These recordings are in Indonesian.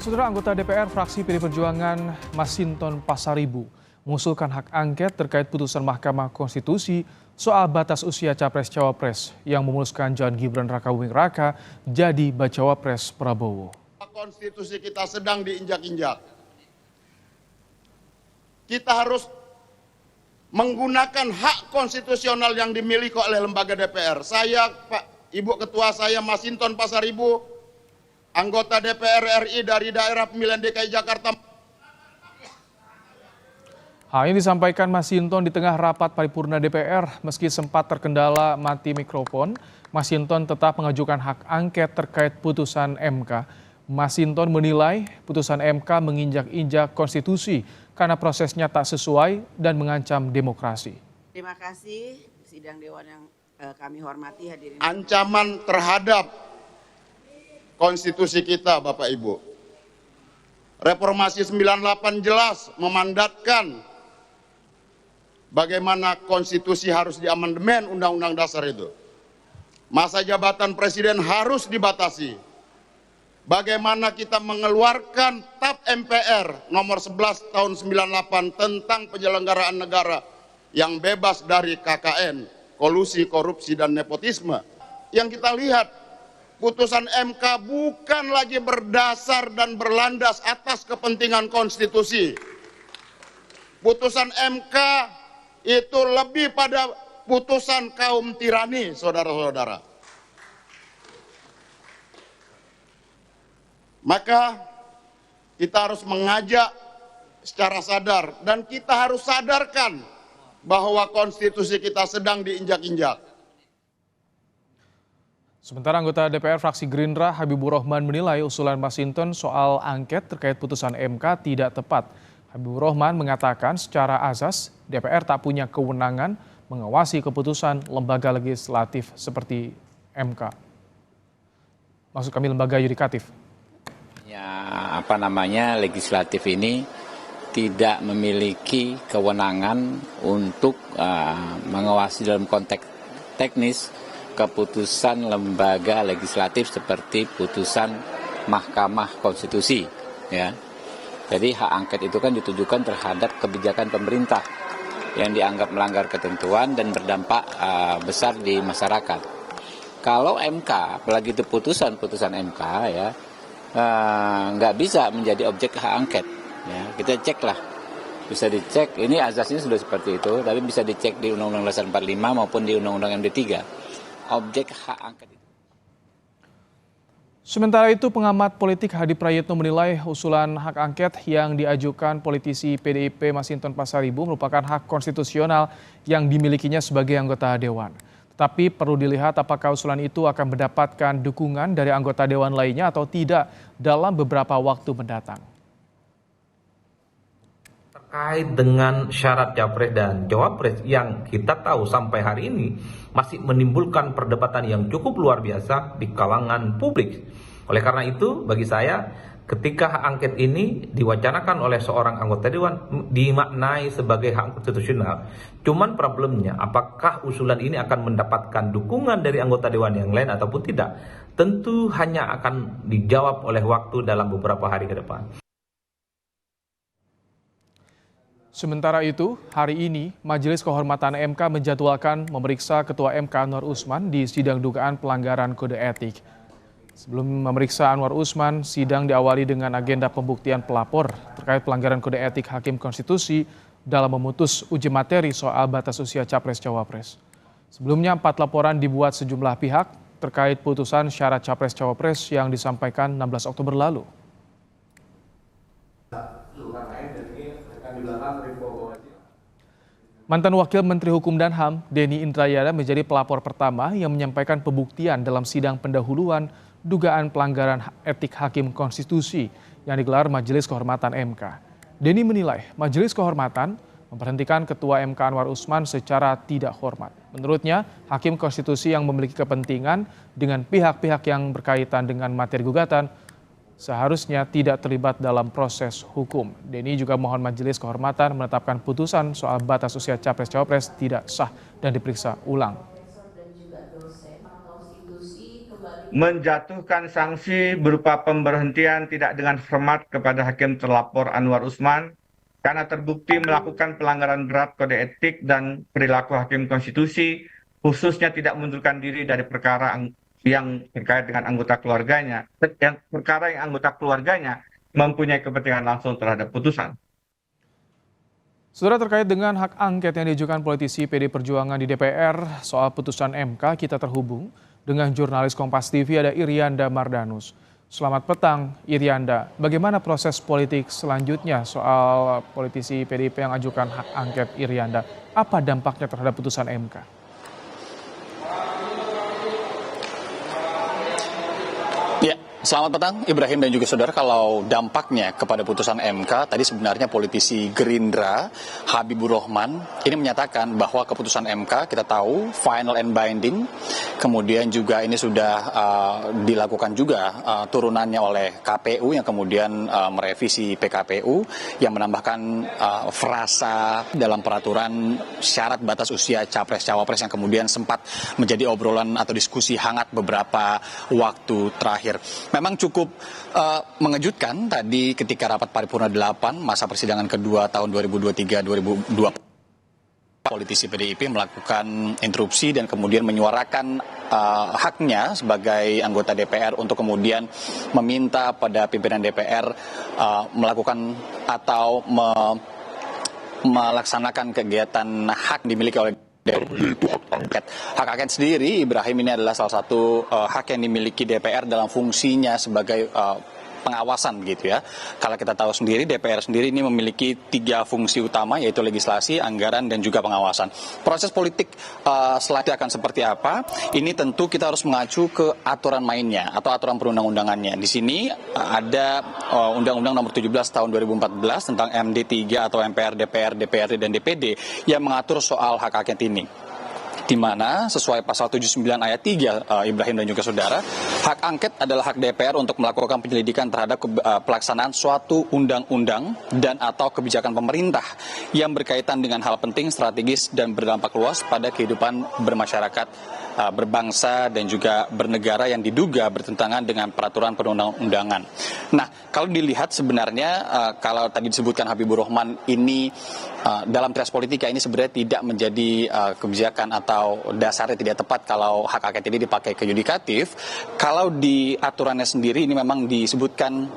Saudara anggota DPR fraksi PD Perjuangan Masinton Pasaribu mengusulkan hak angket terkait putusan Mahkamah Konstitusi soal batas usia Capres-Cawapres yang memuluskan John Gibran Rakabuming Raka jadi bacawa pres Prabowo. Konstitusi kita sedang diinjak-injak. Kita harus menggunakan hak konstitusional yang dimiliki oleh lembaga DPR. Saya, Pak Ibu Ketua saya Masinton Pasaribu, anggota DPR RI dari daerah pemilihan DKI Jakarta. Hal ini disampaikan Masinton di tengah rapat paripurna DPR. Meski sempat terkendala mati mikrofon, Masinton tetap mengajukan hak angket terkait putusan MK. Masinton menilai putusan MK menginjak-injak konstitusi karena prosesnya tak sesuai dan mengancam demokrasi. Terima kasih sidang dewan yang kami hormati hadirin. Ancaman terhadap konstitusi kita, Bapak Ibu. Reformasi 98 jelas memandatkan bagaimana konstitusi harus diamandemen Undang-Undang Dasar itu. Masa jabatan presiden harus dibatasi. Bagaimana kita mengeluarkan TAP MPR nomor 11 tahun 98 tentang penyelenggaraan negara yang bebas dari KKN, kolusi, korupsi, dan nepotisme. Yang kita lihat, putusan MK bukan lagi berdasar dan berlandas atas kepentingan konstitusi. Putusan MK itu lebih pada putusan kaum tirani, saudara-saudara. Maka kita harus mengajak secara sadar dan kita harus sadarkan bahwa konstitusi kita sedang diinjak-injak. Sementara anggota DPR fraksi Gerindra Habibur Rahman menilai usulan Masinton soal angket terkait putusan MK tidak tepat. Habibur Rahman mengatakan secara azas DPR tak punya kewenangan mengawasi keputusan lembaga legislatif seperti MK. Maksud kami lembaga yudikatif. Ya, legislatif ini tidak memiliki kewenangan untuk mengawasi dalam konteks teknis keputusan lembaga legislatif seperti putusan Mahkamah Konstitusi, ya. Jadi hak angket itu kan ditujukan terhadap kebijakan pemerintah yang dianggap melanggar ketentuan dan berdampak besar di masyarakat. Kalau MK, apalagi itu putusan MK, ya, nggak bisa menjadi objek hak angket. Ya, kita cek lah, bisa dicek. Ini azasnya sudah seperti itu, tapi bisa dicek di Undang-Undang Dasar 45 maupun di Undang-Undang MD 3. Objek hak angket itu. Sementara itu pengamat politik Hadi Prayitno menilai usulan hak angket yang diajukan politisi PDIP Masinton Pasaribu merupakan hak konstitusional yang dimilikinya sebagai anggota dewan. Tetapi perlu dilihat apakah usulan itu akan mendapatkan dukungan dari anggota dewan lainnya atau tidak dalam beberapa waktu mendatang. Terkait dengan syarat capres dan cawapres yang kita tahu sampai hari ini masih menimbulkan perdebatan yang cukup luar biasa di kalangan publik. Oleh karena itu, bagi saya, ketika hak angket ini diwacanakan oleh seorang anggota dewan dimaknai sebagai hak konstitusional. Cuman problemnya, apakah usulan ini akan mendapatkan dukungan dari anggota dewan yang lain ataupun tidak? Tentu hanya akan dijawab oleh waktu dalam beberapa hari ke depan. Sementara itu, hari ini Majelis Kehormatan MK menjadwalkan memeriksa Ketua MK Anwar Usman di sidang dugaan pelanggaran kode etik. Sebelum memeriksa Anwar Usman, sidang diawali dengan agenda pembuktian pelapor terkait pelanggaran kode etik Hakim Konstitusi dalam memutus uji materi soal batas usia Capres-Cawapres. Sebelumnya 4 laporan dibuat sejumlah pihak terkait putusan syarat Capres-Cawapres yang disampaikan 16 Oktober lalu. Mantan Wakil Menteri Hukum dan HAM, Denny Indrayana menjadi pelapor pertama yang menyampaikan pembuktian dalam sidang pendahuluan dugaan pelanggaran etik Hakim Konstitusi yang digelar Majelis Kehormatan MK. Denny menilai Majelis Kehormatan memberhentikan Ketua MK Anwar Usman secara tidak hormat. Menurutnya, Hakim Konstitusi yang memiliki kepentingan dengan pihak-pihak yang berkaitan dengan materi gugatan seharusnya tidak terlibat dalam proses hukum. Denny juga mohon Majelis Kehormatan menetapkan putusan soal batas usia Capres-Cawapres tidak sah dan diperiksa ulang. menjatuhkan sanksi berupa pemberhentian tidak dengan hormat kepada hakim terlapor Anwar Usman karena terbukti melakukan pelanggaran berat kode etik dan perilaku hakim konstitusi, khususnya tidak mengundurkan diri dari perkara yang terkait dengan anggota keluarganya, perkara yang anggota keluarganya mempunyai kepentingan langsung terhadap putusan. Saudara, terkait dengan hak angket yang diajukan politisi PD Perjuangan di DPR soal putusan MK, kita terhubung dengan jurnalis Kompas TV ada Irianda Mardanus. Selamat petang Irianda, bagaimana proses politik selanjutnya soal politisi PDIP yang ajukan hak angket Irianda? Apa dampaknya terhadap putusan MK? Ya, selamat petang Ibrahim dan juga saudara. Kalau dampaknya kepada putusan MK, tadi sebenarnya politisi Gerindra Habibur Rahman ini menyatakan bahwa keputusan MK kita tahu final and binding, kemudian juga ini sudah dilakukan juga turunannya oleh KPU yang kemudian merevisi PKPU yang menambahkan frasa dalam peraturan syarat batas usia capres-cawapres yang kemudian sempat menjadi obrolan atau diskusi hangat beberapa waktu terakhir. Memang cukup mengejutkan tadi ketika rapat paripurna 8 masa persidangan kedua tahun 2023-2024 politisi PDIP melakukan interupsi dan kemudian menyuarakan haknya sebagai anggota DPR untuk kemudian meminta pada pimpinan DPR melakukan atau melaksanakan kegiatan hak dimiliki oleh yaitu hak angket. Hak angket sendiri, Ibrahim, ini adalah salah satu hak yang dimiliki DPR dalam fungsinya sebagai pengawasan gitu ya. Kalau kita tahu sendiri, DPR sendiri ini memiliki 3 fungsi utama, yaitu legislasi, anggaran, dan juga pengawasan. Proses politik selanjutnya akan seperti apa? Ini tentu kita harus mengacu ke aturan mainnya atau aturan perundang-undangannya. Di sini ada Undang-Undang Nomor 17 Tahun 2014 tentang MD3 atau MPR, DPR, DPRD, dan DPD yang mengatur soal hak angket ini. Di mana sesuai pasal 79 ayat 3 Ibrahim dan juga saudara, hak angket adalah hak DPR untuk melakukan penyelidikan terhadap pelaksanaan suatu undang-undang dan atau kebijakan pemerintah yang berkaitan dengan hal penting, strategis, dan berdampak luas pada kehidupan bermasyarakat, berbangsa, dan juga bernegara yang diduga bertentangan dengan peraturan perundang-undangan. Nah, kalau dilihat sebenarnya kalau tadi disebutkan Habibur Rahman ini dalam tes politika ini sebenarnya tidak menjadi kebijakan atau dasarnya tidak tepat kalau hak angket ini dipakai ke yudikatif. Kalau di aturannya sendiri ini memang disebutkan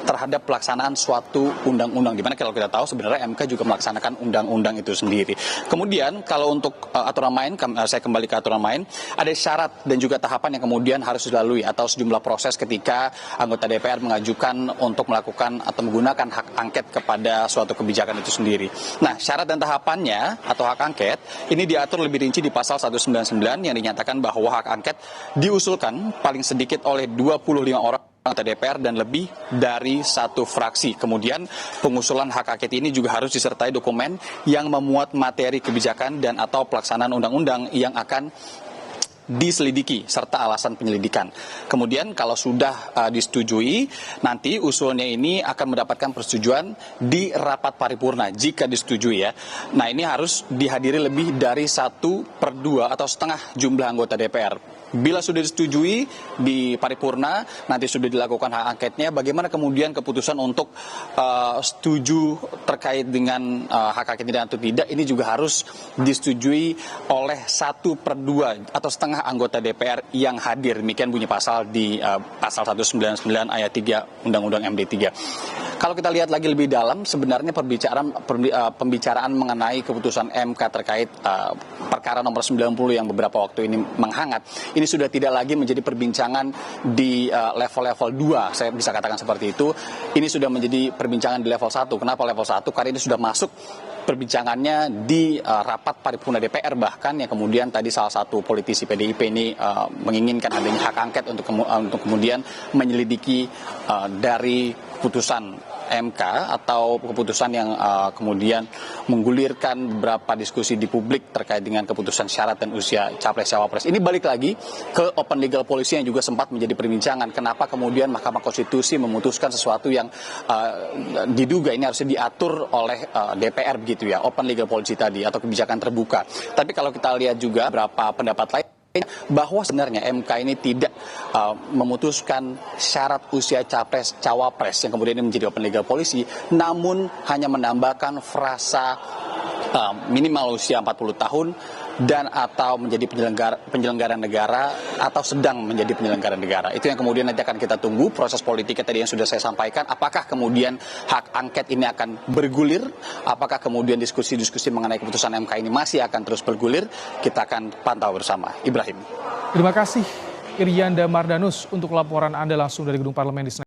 terhadap pelaksanaan suatu undang-undang, di mana kalau kita tahu sebenarnya MK juga melaksanakan undang-undang itu sendiri. Kemudian kalau untuk aturan main, saya kembali ke aturan main, ada syarat dan juga tahapan yang kemudian harus dilalui atau sejumlah proses ketika anggota DPR mengajukan untuk melakukan atau menggunakan hak angket kepada suatu kebijakan itu sendiri. Nah, syarat dan tahapannya atau hak angket ini diatur lebih rinci di pasal 199 yang dinyatakan bahwa hak angket diusulkan paling sedikit oleh 25 orang anggota DPR dan lebih dari 1 fraksi. Kemudian pengusulan hak angket ini juga harus disertai dokumen yang memuat materi kebijakan dan atau pelaksanaan undang-undang yang akan diselidiki serta alasan penyelidikan. Kemudian kalau sudah disetujui, nanti usulnya ini akan mendapatkan persetujuan di rapat paripurna jika disetujui ya. Nah, ini harus dihadiri lebih dari 1/2 atau setengah jumlah anggota DPR. Bila sudah disetujui di paripurna, nanti sudah dilakukan hak angketnya, bagaimana kemudian keputusan untuk setuju terkait dengan hak angket ini atau tidak, ini juga harus disetujui oleh 1/2 atau setengah anggota DPR yang hadir. Demikian bunyi pasal di pasal 199 ayat 3 Undang-Undang MD3. Kalau kita lihat lagi lebih dalam, sebenarnya pembicaraan mengenai keputusan MK terkait perkara nomor 90 yang beberapa waktu ini menghangat, ini sudah tidak lagi menjadi perbincangan di level-level 2, saya bisa katakan seperti itu. Ini sudah menjadi perbincangan di level 1. Kenapa level 1? Karena ini sudah masuk perbincangannya di rapat paripurna DPR, bahkan yang kemudian tadi salah satu politisi PDIP ini menginginkan adanya hak angket untuk kemudian menyelidiki dari keputusan MK atau keputusan yang kemudian menggulirkan beberapa diskusi di publik terkait dengan keputusan syarat dan usia capres-cawapres. Ini balik lagi ke open legal policy yang juga sempat menjadi perbincangan. Kenapa kemudian Mahkamah Konstitusi memutuskan sesuatu yang diduga ini harusnya diatur oleh DPR begitu ya, open legal policy tadi atau kebijakan terbuka. Tapi kalau kita lihat juga beberapa pendapat lain bahwa sebenarnya MK ini tidak memutuskan syarat usia capres cawapres yang kemudian ini menjadi open legal policy, namun hanya menambahkan frasa minimal usia 40 tahun dan atau menjadi penyelenggara negara atau sedang menjadi penyelenggara negara. Itu yang kemudian nanti akan kita tunggu proses politiknya tadi yang sudah saya sampaikan. Apakah kemudian hak angket ini akan bergulir? Apakah kemudian diskusi-diskusi mengenai keputusan MK ini masih akan terus bergulir? Kita akan pantau bersama. Ibrahim. Terima kasih Irianda Mardanus untuk laporan Anda langsung dari Gedung Parlemen di Senayan.